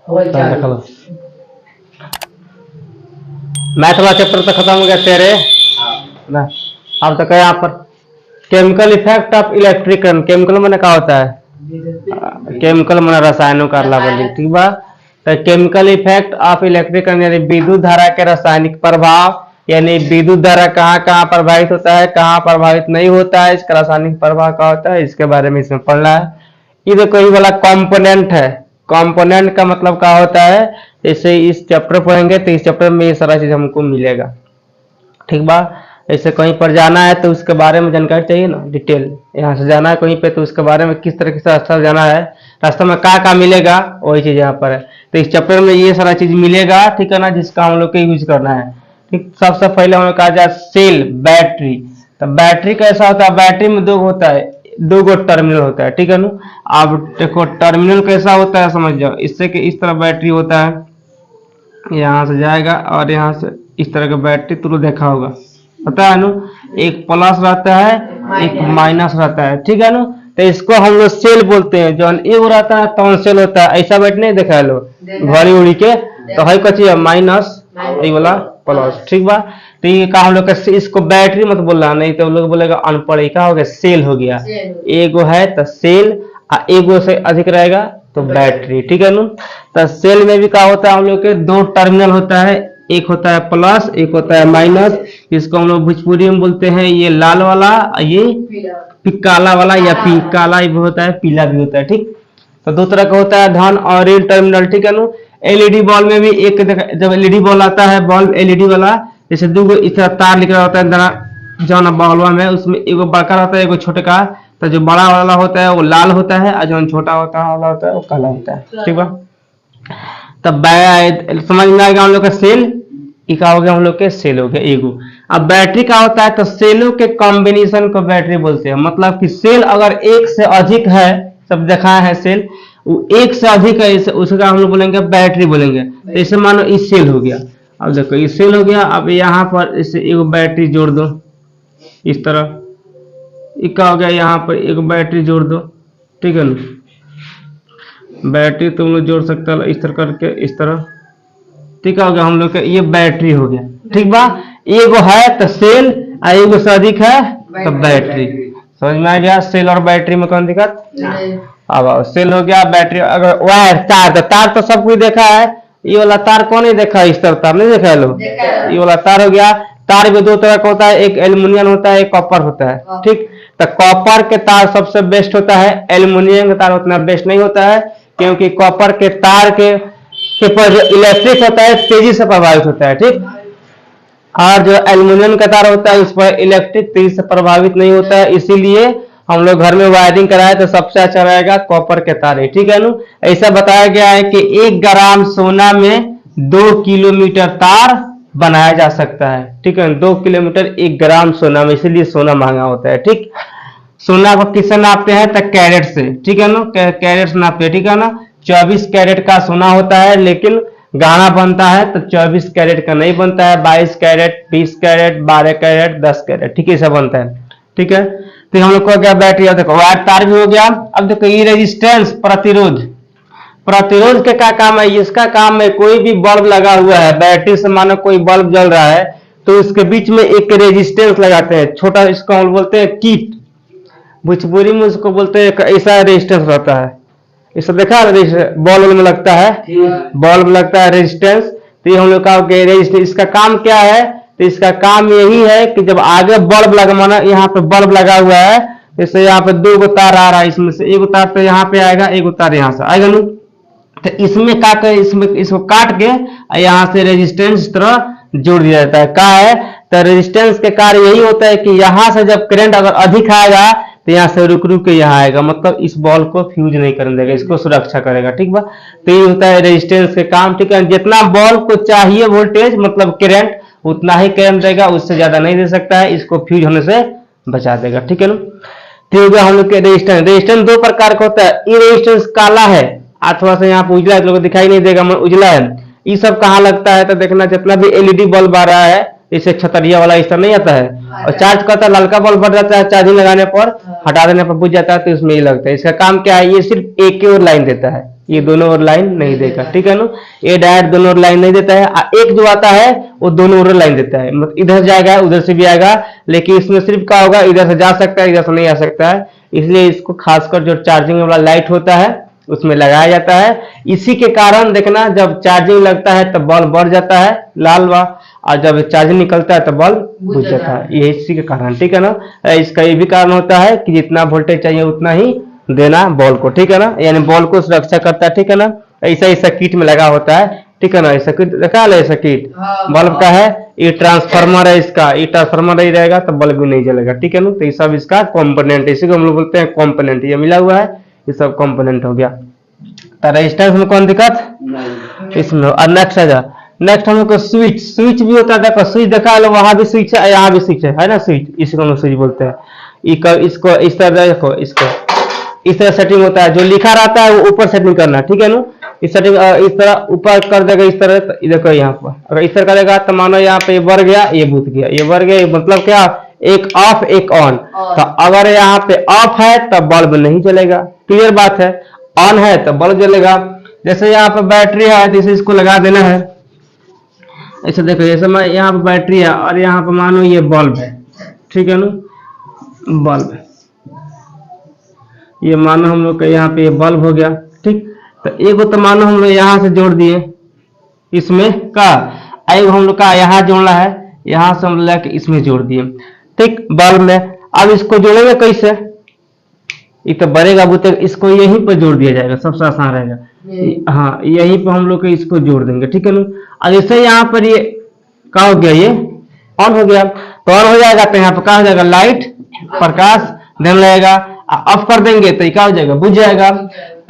Math वाला chapter तो खत्म हो गया तेरे ना। अब तक यहाँ पर chemical effect of electric current. Chemical मैंने क्या होता है? केमिकल मैंने रसायनों का अदला-बदली, ठीक बा। तो chemical effect of electric current यानी विद्युत धारा के रासायनिक प्रभाव, यानी विद्युत धारा कहाँ कहाँ प्रभावित होता है, कहाँ प्रभावित नहीं होता है, इसका रासायनिक प्रभाव क्या होता है, इसके बारे में इसमें पढ़ना है। ये देखो ये वाला कंपोनेंट है। कंपोनेंट का मतलब क्या होता है, जैसे इस चैप्टर पढ़ेंगे तो इस चैप्टर में ये सारा चीज हमको मिलेगा, ठीक बा। ऐसे कहीं पर जाना है तो उसके बारे में जानकारी चाहिए ना, डिटेल। यहाँ से जाना है कहीं पे तो उसके बारे में किस तरह से रास्ता जाना है, रास्ते में क्या मिलेगा, वही चीज यहाँ पर है। तो इस चैप्टर में ये सारा चीज मिलेगा, ठीक है ना, जिसका हम लोग को यूज करना है। ठीक, सबसे पहले हम लोग कहा जाए सेल, बैटरी। तो बैटरी कैसा होता है? बैटरी में दो होता है, दो गो टर्मिनल होता है, ठीक है ना। अब देखो टर्मिनल कैसा होता है समझ जाओ। इससे कि इस तरह बैटरी होता है, यहाँ से जाएगा और यहाँ से इस तरह का बैटरी तुरंत देखा होगा, पता है ना। एक प्लस रहता है, एक माइनस रहता है, ठीक है ना। तो इसको हम लोग सेल बोलते हैं। जो एगो रहता है तो सेल होता है। ऐसा बैठ नहीं देखा लो घड़ी उड़ी के, तो है कची है माइनस, ये वाला प्लस, ठीक बा। तो ये का हम लोग का इसको बैटरी मत बोलना, नहीं तो लोग बोलेगा अनपढ़। क्या हो गया? सेल हो गया। एगो है तो सेल, एगो से अधिक रहेगा तो बैटरी, ठीक है ना। तो सेल में भी क्या होता है, हम लोग के दो टर्मिनल होता है, एक होता है प्लस, एक होता है माइनस। इसको हम लोग भोजपुरी में बोलते हैं ये लाल वाला, ये काला वाला, या काला भी होता है, पीला भी होता है, ठीक। तो दो तरह का होता है, धन और ऋण टर्मिनल, ठीक है ना। एलईडी बॉल में भी एक, जब एलईडी बॉल आता है, बॉल एलईडी वाला, जैसे दो इस तरह तार निकला होता है जौन बॉलवा में, उसमें एगो बड़का रहता है, एगो छोटे का। तो जो बड़ा वाला होता है वो लाल होता है, और जो छोटा होता है वो काला होता है, ठीक बा। तब समझ में आएगा हम लोग का सेल। क्या हो गया? हम लोग के सेल हो गया एगो। अब बैटरी का होता है तो सेलों के कॉम्बिनेशन को बैटरी बोलते हैं। मतलब कि सेल अगर एक से अधिक है, सब देखा है सेल, वो एक से अधिक है, उसका हम लोग बोलेंगे बैटरी बोलेंगे। तो इसे मानो इस सेल हो गया। अब देखो ये सेल हो गया। अब यहाँ पर इसे एगो बैटरी जोड़ दो इस तरह। क्या हो गया? यहाँ पर एक बैटरी जोड़ दो, ठीक है ना। बैटरी तुम लोग जोड़ सकते हो इस तरह करके, इस तरह, ठीक हो गया। हम लोग का ये बैटरी हो गया, ठीक बा। एगो है तो सेल, और एगो से अधिक है तो बैटरी। समझ में आ गया? सेल और बैटरी में कौन दिक्कत? अब सेल हो गया, बैटरी। अगर वायर, तार तो सब कुछ देखा है। ये वाला तार कौन नहीं देखा? इस तरह तार नहीं देखा है लोग। ये वाला तार हो गया। तार भी दो तरह का होता है, एक एल्युमिनियम होता है, एक कॉपर होता है, ठीक। तो कॉपर के तार सबसे बेस्ट होता है, एल्युमिनियम का तार उतना बेस्ट नहीं होता है, क्योंकि कॉपर के तार के पर जो इलेक्ट्रिक होता है तेजी से प्रभावित होता है, ठीक। और जो एल्युमिनियम का तार होता है उस पर इलेक्ट्रिक तेजी से प्रभावित नहीं होता है। इसीलिए हम लोग घर में वायरिंग कराए तो सबसे अच्छा रहेगा कॉपर के तार, ठीक है ना। ऐसा बताया गया है कि 1 ग्राम सोना में 2 किलोमीटर तार बनाया जा सकता है, ठीक है। 2 किलोमीटर 1 ग्राम सोना में, इसीलिए सोना महंगा होता है, ठीक। सोना को किससे नापते हैं? तो कैरेट से, ठीक है ना। कैरेट से नापते हैं, ठीक है ना। 24 कैरेट का सोना होता है, लेकिन गहना बनता है तो 24 कैरेट का नहीं बनता है। 22 कैरेट, 20 कैरेट, 12 कैरेट, 10 कैरेट, ठीक है, ऐसा बनता है, ठीक है। तो हम लोग को क्या बैटरी, देखो वायर तार भी हो गया। अब देखो ये रेजिस्टेंस, प्रतिरोध। प्रतिरोध के क्या काम है? इसका काम है कोई भी बल्ब लगा हुआ है, बैटरी से मानो कोई बल्ब जल रहा है तो उसके बीच में एक रेजिस्टेंस लगाते हैं, छोटा, इसको हम बोलते हैं कीट। भोजपुरी में उसको बोलते हैं, ऐसा रेजिस्टेंस रहता है। इसको देखा बल्ब में लगता है, बल्ब लगता है रेजिस्टेंस। तो ये हम लोग का रेजिस्टेंस, इसका काम क्या है? तो इसका काम यही है कि जब आगे बल्ब लगाना, यहाँ पे बल्ब लगा हुआ है, जैसे यहाँ पे 2 तार आ रहा है, इसमें से एक तार तो यहाँ पे आएगा, एक तार यहाँ से आएगा ना। तो इसमें काट, इसमें इसको काट के यहाँ से रेजिस्टेंस इस तरह जोड़ दिया जाता है। क्या है? तो रेजिस्टेंस के कार्य यही होता है कि यहाँ से जब करंट अगर अधिक आएगा तो यहाँ से रुक रुक के यहाँ आएगा, मतलब इस बॉल को फ्यूज नहीं करने देगा, इसको सुरक्षा करेगा, ठीक बा। तो ये होता है रेजिस्टेंस के काम, ठीक है। जितना बॉल को चाहिए वोल्टेज, मतलब करंट, उतना ही करंट देगा, उससे ज्यादा नहीं दे सकता है, इसको फ्यूज होने से बचा देगा, ठीक है ना। ठीक है, हम लोग के रेजिस्टेंस, रेजिस्टेंस 2 प्रकार का होता है। ये रेजिस्टेंस काला है, आज थोड़ा सा यहाँ पे उजला है, लोगों को दिखाई नहीं देगा, उजला है। ये सब कहाँ लगता है? तो देखना, जितना भी एलईडी बल्ब आ रहा है, जैसे छतरिया वाला इस तरह नहीं आता है, और चार्ज करता है, ललका बल्ब बढ़ जाता है, चार्जिंग लगाने पर, हटा देने पर बुझ जाता है, तो इसमें ये लगता है। इसका काम क्या है? ये सिर्फ एक ही और लाइन देता है, ये दोनों ओर लाइन नहीं देगा, ठीक है ना। ये डायरेक्ट दोनों ओर लाइन नहीं देता है। एक जो आता है वो दोनों ओर लाइन देता है, मतलब इधर जाएगा उधर से भी आएगा, लेकिन इसमें सिर्फ क्या होगा, इधर से जा सकता है इधर से नहीं आ सकता है। इसलिए इसको खासकर जो चार्जिंग वाला लाइट होता है उसमें लगाया जाता है। इसी के कारण देखना जब चार्जिंग लगता है तब बल्ब बढ़ जाता है लाल वा, और जब चार्जिंग निकलता है तब बल्ब बुझ जाता है, ये इसी के कारण, ठीक है ना। इसका ये भी कारण होता है कि जितना वोल्टेज चाहिए उतना ही देना बॉल को, ठीक है ना, यानी बॉल को सुरक्षा करता है, ठीक है ना। ऐसा ऐसा किट में लगा होता है, ठीक है ना। ऐसा किट रखा है, ऐसा किट बल्ब का है। ये ट्रांसफार्मर है, इसका ये ट्रांसफार्मर नहीं रहेगा तो बल्ब भी नहीं जलेगा, ठीक है ना। तो ये सब इसका कंपोनेंट, इसी को हम लोग बोलते हैं कंपोनेंट, ये मिला हुआ है, ये सब कंपोनेंट हो गया। तो रेजिस्टेंस में कौन दिक्कत इसमें। और नेक्स्ट है जा, नेक्स्ट हम लोग को स्विच, स्विच भी होता है, देखो स्विच देखा लो, वहां भी स्विच है यहाँ भी स्विच है ना, स्विच, इसी को हम स्विच बोलते हैं। इसको इस तरह देखो, इसको इस तरह सेटिंग होता है, जो लिखा रहता है वो ऊपर सेटिंग करना, ठीक है ना। इस सेटिंग इस तरह ऊपर कर देगा इस तरह, तो देखो यहाँ पर अगर इस तरह करेगा तो मानो यहाँ पे ये बढ़ गया ये बुझ गया, ये बढ़ गया, मतलब क्या, एक ऑफ एक ऑन। तो अगर यहाँ पे ऑफ है तब बल्ब नहीं जलेगा, क्लियर बात है। ऑन है तो बल्ब जलेगा। जैसे यहाँ पे बैटरी है तो इसे इसको लगा देना है, ऐसे देखो, जैसे मैं यहाँ पे बैटरी है और यहाँ पे मानो ये बल्ब है, ठीक है ना, बल्ब है, ये मानो हम लोग का यहाँ पे ये बल्ब हो गया, ठीक। तो एक तो मानो हम लोग यहाँ से जोड़ दिए इसमें का, एक हम लोग का यहाँ जोड़ना है, यहाँ से हम लेके इसमें जोड़ दिए, ठीक, बल्ब में। अब इसको जोड़ेंगे कैसे, ये तो बढ़ेगा वो, तो इसको यहीं पर जोड़ दिया जाएगा, सबसे आसान रहेगा। हाँ, यहीं पर हम लोग इसको जोड़ देंगे, ठीक है ना। अब जैसे यहाँ पर ये क्या हो गया, ये ऑन हो गया, तो ऑन हो जाएगा तो यहाँ पर क्या हो जाएगा, लाइट प्रकाश देने लगेगा। ऑफ कर देंगे तो ये क्या हो जाएगा, बुझ जाएगा।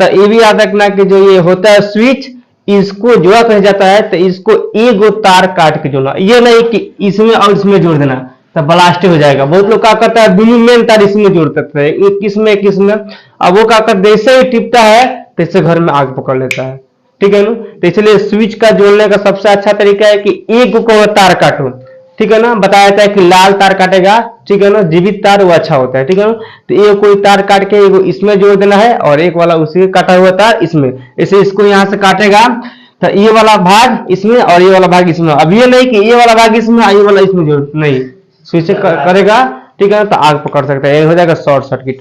तो ये भी याद रखना कि जो ये होता है स्विच, इसको जोड़ा कहा जाता है, तो इसको एक तार काट के जोड़ना, ये नहीं कि इसमें और इसमें जोड़ देना तो ब्लास्ट हो जाएगा। बहुत लोग क्या करता है, बिनी मेन तार इसमें जोड़ सकते हैं, किसमें किसमें, अब वो क्या करता है, जैसे ही टिपता है तैसे घर में आग पकड़ लेता है, ठीक है ना। तो इसलिए स्विच का जोड़ने का सबसे अच्छा तरीका है कि एक को तार काटो, ठीक है ना। बताया जाता है कि लाल तार काटेगा, ठीक है ना, जीवित तार वो अच्छा होता है, ठीक है ना। तो ये कोई तार काट के एगो इसमें जोड़ देना है और एक वाला उसी काटा हुआ तार इसमें, ऐसे इसको यहाँ से काटेगा तो ये वाला भाग इसमें और ये वाला भाग इसमें। अब ये नहीं कि ये वाला भाग इसमें ये वाला इसमें जोड़, नहीं, स्विच करेगा, ठीक है ना, तो आग पकड़ सकता है, ये हो जाएगा शॉर्ट सर्किट।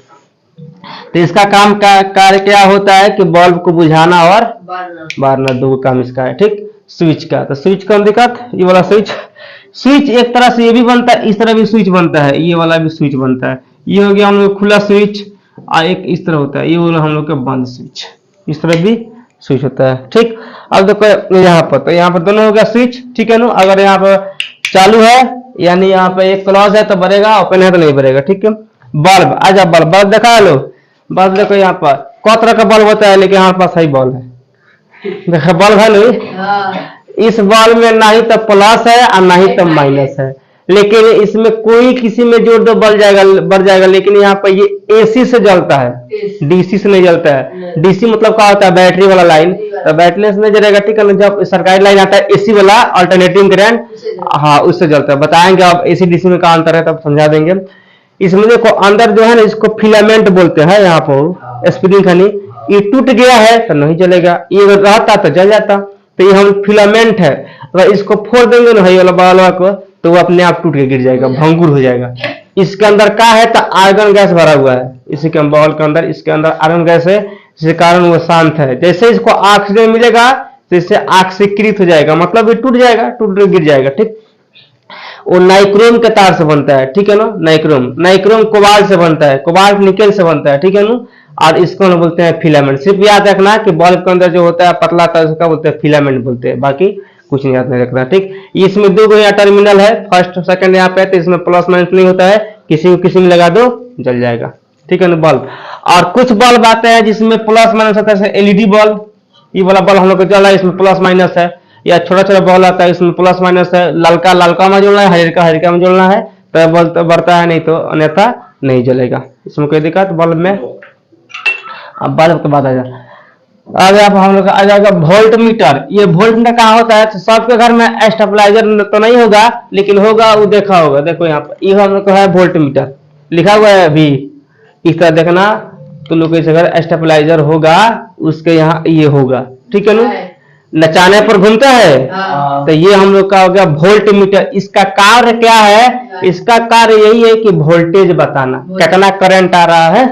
तो इसका काम का कार्य क्या होता है कि बल्ब को बुझाना और बारना, दो काम इसका है, ठीक, स्विच का। तो स्विच कौन दिक्कत, ये वाला स्विच, स्विच एक तरह से ये भी बनता है, इस तरह भी स्विच बनता है, ये वाला भी स्विच बनता है। ये हो गया हम लोग खुला स्विच, और एक इस तरह होता है, ये वाला हम लोग का बंद स्विच, इस तरह भी स्विच होता है, ठीक। अब देखो यहाँ पर, तो यहाँ पर दोनों हो गया स्विच, ठीक है ना। अगर यहाँ पर चालू है यानी यहाँ पे एक क्लॉज है तो बढ़ेगा, ओपन है तो नहीं बढ़ेगा, ठीक है। बल्ब, आजा बल्ब, बल्ब देखा लो, बल्ब देखो यहाँ पर कई तरह का बल्ब होता है, लेकिन हमारे पास सही बल्ब है, देखो बल्ब है नहीं। इस बल्ब में ना ही तो प्लस है और ना ही तो माइनस है, लेकिन इसमें कोई किसी में जोड़ दो बढ़ जाएगा, लेकिन यहाँ पर ये एसी से जलता है, डीसी से नहीं जलता है। डीसी मतलब क्या होता है, बैटरी वाला लाइन, तो बैटरी से नहीं जलेगा, ठीक है ना। जब सरकारी लाइन आता है एसी वाला अल्टरनेटिंग करंट, हाँ, उससे जलता है। बताएंगे आप एसी डीसी में क्या अंतर है तब समझा देंगे। इसमें देखो अंदर जो है ना, इसको फिलामेंट बोलते हैं, यहाँ पर स्प्रिंग खनी, ये टूट गया है तो नहीं जलेगा, ये रहता तो जल जाता। तो ये हम फिलामेंट है, अगर इसको फोड़ देंगे ना वाला बालवा को, तो वो अपने आप टूट के गिर जाएगा, भंगुर हो जाएगा। इसके अंदर क्या है तो आर्गन गैस भरा हुआ है, इसी के बॉल के अंदर, इसके अंदर आर्गन गैस है, जिसके कारण वो शांत है। जैसे इसको ऑक्सीजन मिलेगा तो इससे ऑक्सीकृत हो जाएगा, मतलब ये टूट जाएगा, टूट गिर जाएगा, ठीक। वो नाइक्रोम के तार से बनता है, ठीक है ना। नाइक्रोम कोबाल्ट से बनता है, कोबाल्ट निकेल से बनता है, ठीक है ना। और इसको हम बोलते हैं फिलामेंट। सिर्फ याद रखना कि बल्ब के अंदर जो होता है पतला तार, उसका बोलते हैं फिलामेंट बोलते हैं, बाकी कुछ नहीं याद नहीं रखना, ठीक। इसमें दो यहाँ टर्मिनल है, फर्स्ट सेकंड यहाँ पे, तो इसमें प्लस माइनस नहीं होता है, किसी को किसी में लगा दो जल जाएगा, ठीक है ना बल्ब। और कुछ बल्ब आते हैं जिसमें प्लस माइनस होता है, एलईडी बल्ब, ये वाला बल्ब हम लोग को जल रहा है, इसमें प्लस माइनस है। या छोटा छोटा बल्ब आता है, इसमें प्लस माइनस है, ललका में जोड़ना है, हरिका में जोड़ना है, तो बल्ब तो बढ़ता है, नहीं तो अन्यथा नहीं जलेगा, इसमें कोई दिक्कत बल्ब में। अब बल्ब के बाद आ जाए, आगे आप हम लोग आ जाएगा वोल्ट मीटर। ये वोल्ट मीटर कहाँ होता है, तो सबके घर में स्टेबलाइजर तो नहीं होगा, लेकिन होगा, वो देखा होगा। देखो यहाँ पर ये हम लोग को है वोल्ट मीटर, लिखा हुआ है अभी, इस तरह देखना, तो लोग इस अगर स्टेबलाइजर होगा उसके यहाँ ये होगा, ठीक है ना, नचाने पर घूमता है। तो ये हम लोग का हो गया वोल्ट मीटर। इसका कार्य क्या है? इसका कार्य यही है कि वोल्टेज बताना, कितना करंट आ रहा है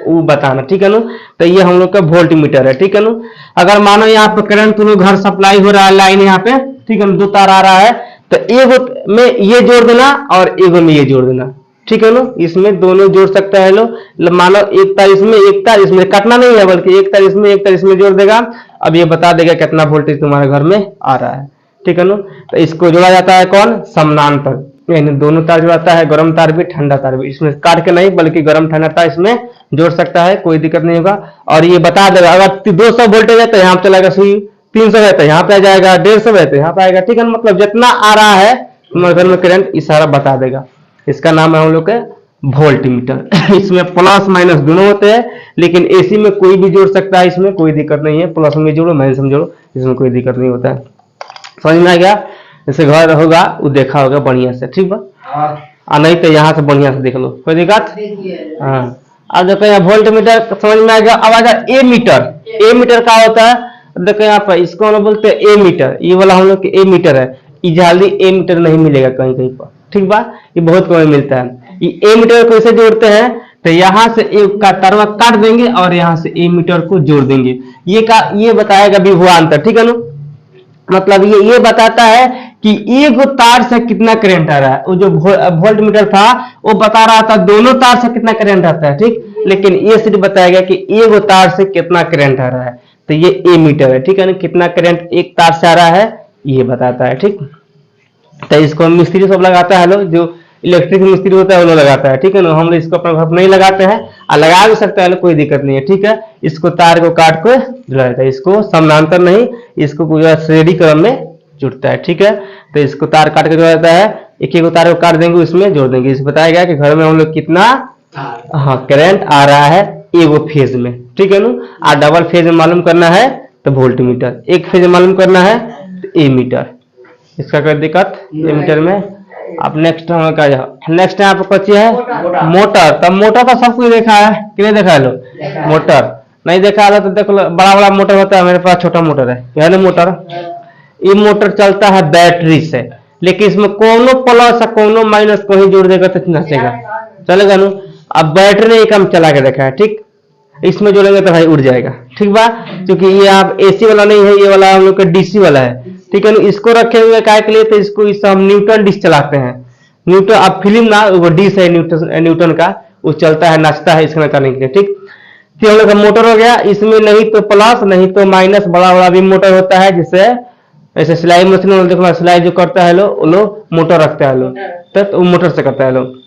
वो बताना, ठीक है ना। तो ये हम लोग का वोल्ट मीटर है, ठीक है ना। अगर मानो यहाँ पे करंट तुम लोग घर सप्लाई हो रहा है, लाइन यहाँ पे, ठीक है ना, 2 तार आ रहा है, तो एगो में ये जोड़ देना और एगो में ये जोड़ देना, ठीक है ना। इसमें दोनों जोड़ सकता है लोग। मानो एक तार इसमें, एक तार इसमें, काटना नहीं है बल्कि एक तार इसमें एक तार इसमें जोड़ देगा। अब ये बता देगा कितना वोल्टेज तुम्हारे घर में आ रहा है, ठीक है ना। तो इसको जोड़ा जाता है कौन? समानांतर, यानी दोनों तार जोड़ाता है, गर्म तार भी ठंडा तार भी। इसमें काट के नहीं बल्कि गर्म ठंडा तार इसमें जोड़ सकता है, कोई दिक्कत नहीं होगा। और ये बता देगा अगर 200 वोल्टेज है तो यहाँ पे चलेगा सुई, 300 है तो यहाँ पे आ जाएगा, 150 है तो यहाँ पे आएगा, ठीक है। मतलब जितना आ रहा है तुम्हारे घर में करंट इशारा बता देगा। इसका नाम है हम लोग के वोल्ट मीटर। इसमें प्लस माइनस दोनों होते हैं, लेकिन एसी में कोई भी जोड़ सकता है, इसमें कोई दिक्कत नहीं है। प्लस में जोड़ो माइनस में जोड़ो, इसमें कोई दिक्कत नहीं होता है। समझ में आ गया? जैसे घर होगा वो देखा होगा बढ़िया से, ठीक बा। और नहीं तो यहाँ से बढ़िया से देख लो, कोई दिक्कत। हाँ, अब देखो यहाँ वोल्ट मीटर समझ में आ गया। अब आ जाए ए मीटर। ए मीटर क्या होता है? देखो यहाँ पर इसको हम बोलते हैं ए मीटर। ये वाला हम लोग के ए मीटर है। ये जल्दी ए मीटर नहीं मिलेगा कहीं कहीं पर, ठीक बा, ये बहुत कम मिलता है। ये ए मीटर को कैसे जोड़ते हैं? तो यहाँ से एक का तरवा काट देंगे और यहाँ से ए मीटर को जोड़ देंगे। ये बताएगा विभवांतर, ठीक है ना। मतलब ये बताता है कि एक तार से कितना करंट आ रहा है। वो जो वोल्ट मीटर था वो बता रहा था दोनों तार से कितना करंट आता है, ठीक। लेकिन ये सिर्फ बताएगा कि एक तार से कितना करंट आ रहा है। तो ये ए मीटर है, ठीक है ना। कितना करंट एक तार से आ रहा है ये बताता है, ठीक। तो इसको मिस्त्री सब लगाता है लोग, जो इलेक्ट्रिक मिस्त्री होता है वो लोग लगाता है, ठीक है ना। हम लोग इसको अपना घर नहीं लगाते हैं, और लगा भी सकते हैं, कोई दिक्कत नहीं है, ठीक है। इसको तार को काट कर जुड़ा जाता है। इसको समानांतर नहीं, इसको पूरा श्रेणी क्रम में जुड़ता है, ठीक है। तो इसको तार काट के जोड़ा जाता है। एक एक तार को काट देंगे उसमें जोड़ देंगे। इसे बताया कि घर में हम लोग कितना करंट आ रहा है एगो फेज में, ठीक है ना। और डबल फेज में मालूम करना है तो वोल्ट मीटर, एक फेज में मालूम करना है तो ए मीटर। इसका कोई दिक्कत ए मीटर में। अब नेक्स्ट नेक्स्ट यहाँ पे कच्ची है मोटर। तब मोटर तो सब कुछ देखा है कि नहीं देखा है लोग? मोटर नहीं देखा है तो देख लो, बड़ा बड़ा मोटर होता है, मेरे पास छोटा मोटर है ना मोटर। ये मोटर चलता है बैटरी से, लेकिन इसमें कोनो प्लस या कोनो माइनस कहीं जोड़ देगा तो नचेगा, चलेगा ना। अब बैटरी ने एक हम चला के देखा है, ठीक। इसमें जोड़ेंगे तो भाई उड़ जाएगा, ठीक बा। क्योंकि ये आप एसी वाला नहीं है, ये वाला हम लोग का डीसी वाला है, ठीक है ना। इसको रखे हुए काय के लिए? तो इसको इस हम न्यूटन डिश चलाते हैं। न्यूटन अब फिल्म ना वो डिश है न्यूटन का, वो चलता है नाचता है इसमें करने के लिए, ठीक। फिर हम लोग का मोटर हो गया। इसमें नहीं तो प्लस नहीं तो माइनस बड़ा बड़ा भी मोटर होता है, जिससे ऐसे सिलाई मशीन देखो सिलाई जो करता है लोग मोटर रखता है लोग, तो वो मोटर से करता है लोग।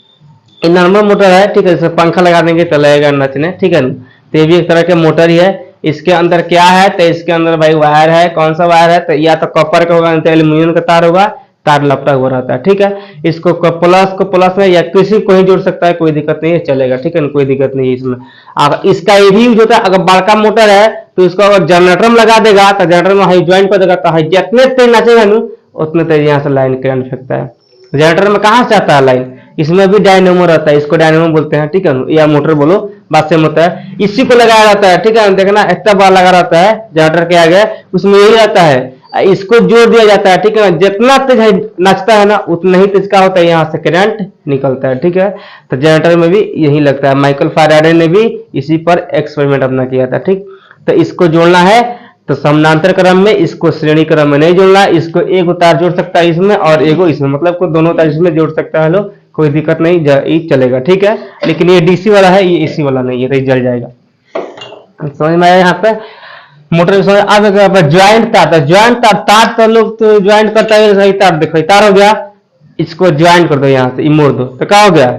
ये नॉर्मल मोटर है, ठीक है। जैसे पंखा लगा देंगे तो लगेगा नचने, ठीक है ना। तो ये भी एक तरह के मोटर ही है। इसके अंदर क्या है? तो इसके अंदर भाई वायर है। कौन सा वायर है? तो या तो कॉपर का होगा, तो एल्यूमिनियम का तार होगा, तार लपटा हुआ रहता है, ठीक है। इसको प्लस को प्लस में या किसी को ही जोड़ सकता है, कोई दिक्कत नहीं है, चलेगा, ठीक है ना, कोई दिक्कत नहीं है इसमें। इसका ये भी यूज होता है, अगर बड़का मोटर है तो इसको अगर जनरेटर में लगा देगा तो जनरेटर में हाई ज्वाइंट कर देगा, तो हाई जितने तेज नाचेगा ना उतने तेज यहाँ से लाइन करंट फेंकता है। जनरेटर में कहाँ से आता है लाइन? इसमें भी डायनेमो रहता है, इसको डायनेमो बोलते हैं, ठीक है, या मोटर बोलो, बात सेम होता है। इसी को लगाया जाता है, ठीक है, देखना इतना बार लगा रहता है जनरेटर के आगे, उसमें यही रहता है। इसको जोड़ दिया जाता है, ठीक है ना। जितना तेज नाचता है ना उतना ही तेज का होता है, यहाँ से करंट निकलता है, ठीक है। तो जनरेटर में भी यही लगता है। माइकल फैराडे ने भी इसी पर एक्सपेरिमेंट अपना किया था, ठीक। तो इसको जोड़ना है तो समानांतर क्रम में, इसको श्रेणी क्रम में नहीं जोड़ना। इसको एक तार जोड़ सकता है इसमें और एगो इसमें, मतलब को दोनों तार इसमें जोड़ सकता है लोग, कोई दिक्कत नहीं, ये चलेगा, ठीक है। लेकिन ये डीसी वाला है, ये एसी वाला नहीं है, तो ये जल जाएगा। समझ में आया यहाँ पे मोटर समझ। अब ज्वाइंट तार, ज्वाइंट तार तो लोग तो ज्वाइंट करता है, सही तार देखो तार हो गया, इसको ज्वाइंट कर दो, यहाँ से मोड़ दो तो क्या हो गया?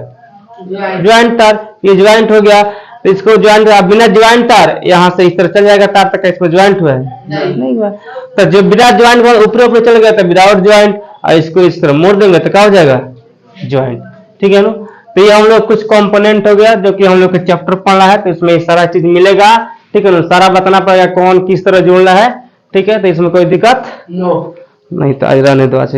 ज्वाइंट तार। ये ज्वाइंट हो गया, तो इसको ज्वाइंट, बिना ज्वाइंट तार यहाँ से इस तरह चल जाएगा तार तक, इसमें ज्वाइंट हुआ है? नहीं हुआ। तो जो बिना ज्वाइंट ऊपर ऊपर चल गया तो विदाउट ज्वाइंट, और इसको इस तरह मोड़ देंगे तो क्या हो जाएगा? ज्वाइंट, ठीक है ना। तो ये हम लोग कुछ कंपोनेंट हो गया जो कि हम लोग के चैप्टर पढ़ना है, तो इसमें सारा चीज मिलेगा, ठीक है ना। सारा बताना पड़ेगा कौन किस तरह जोड़ना है, ठीक है। तो इसमें कोई दिक्कत नहीं। तो आज रहने दो, आज